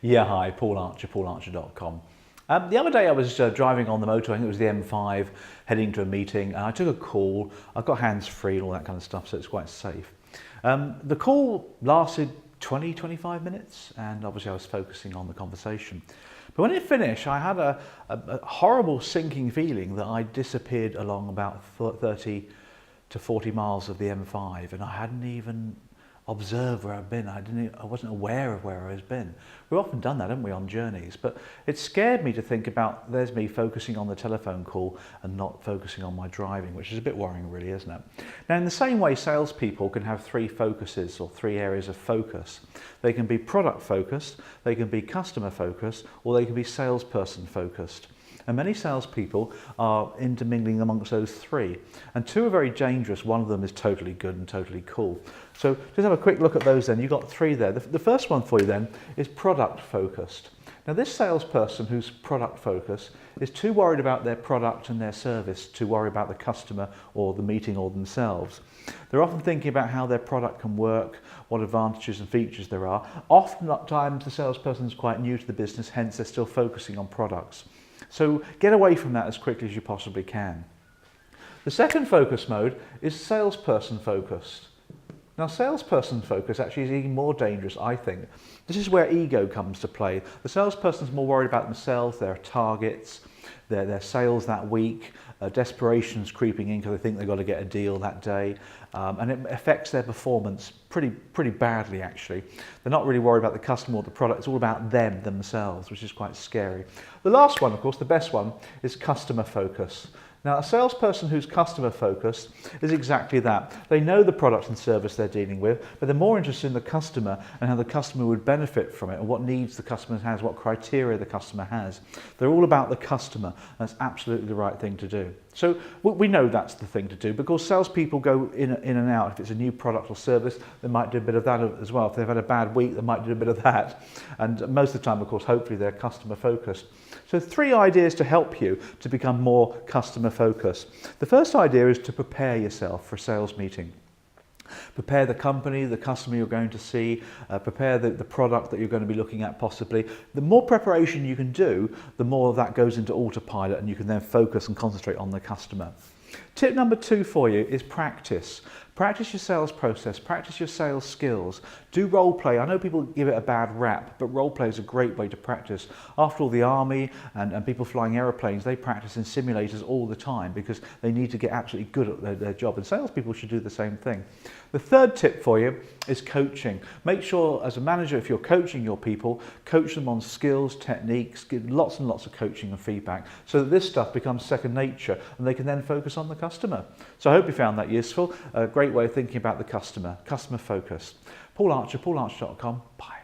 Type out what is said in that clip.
Yeah, hi, Paul Archer, paularcher.com. The other day I was driving on the motorway, I think it was the M5, heading to a meeting, and I took a call. I've got hands-free and all that kind of stuff, so it's quite safe. The call lasted 20-25 minutes, and obviously I was focusing on the conversation. But when it finished, I had a horrible sinking feeling that I disappeared along about 30 to 40 miles of the M5, and I hadn't even observed where I've been. I wasn't aware of where I've been. We've often done that, haven't we, on journeys? But it scared me to think about, there's me focusing on the telephone call and not focusing on my driving, which is a bit worrying really, isn't it? Now, in the same way, salespeople can have three focuses or three areas of focus. They can be product focused, they can be customer focused, or they can be salesperson focused. And many salespeople are intermingling amongst those three. And two are very dangerous. One of them is totally good and totally cool. So just have a quick look at those then. You've got three there. The first one for you then is product focused. Now this salesperson who's product focused is too worried about their product and their service to worry about the customer or the meeting or themselves. They're often thinking about how their product can work, what advantages and features there are. Oftentimes the salesperson is quite new to the business, hence they're still focusing on products. So get away from that as quickly as you possibly can. The second focus mode is salesperson focused. Now salesperson focus actually is even more dangerous, I think. This is where ego comes to play. The salesperson's more worried about themselves, their targets, their sales that week, desperation's creeping in because they think they've got to get a deal that day, and it affects their performance pretty badly actually. They're not really worried about the customer or the product, it's all about themselves, which is quite scary. The last one, of course, the best one, is customer focus. Now, a salesperson who's customer focused is exactly that. They know the product and service they're dealing with, but they're more interested in the customer and how the customer would benefit from it and what needs the customer has, what criteria the customer has. They're all about the customer. That's absolutely the right thing to do. So we know that's the thing to do because salespeople go in and out. If it's a new product or service, they might do a bit of that as well. If they've had a bad week, they might do a bit of that. And most of the time, of course, hopefully they're customer focused. So 3 ideas to help you to become more customer focused. The first idea is to prepare yourself for a sales meeting. Prepare the company, the customer you're going to see, prepare the product that you're going to be looking at possibly. The more preparation you can do, the more of that goes into autopilot and you can then focus and concentrate on the customer. Tip number 2 for you is practice. Practice your sales process, practice your sales skills. Do role play. I know people give it a bad rap, but role play is a great way to practice. After all, the army and people flying aeroplanes, they practice in simulators all the time because they need to get absolutely good at their job, and salespeople should do the same thing. The third tip for you is coaching. Make sure as a manager, if you're coaching your people, coach them on skills, techniques, give lots and lots of coaching and feedback so that this stuff becomes second nature and they can then focus on the customer. So I hope you found that useful. A great way of thinking about the customer focus. Paul Archer, paularcher.com. Bye.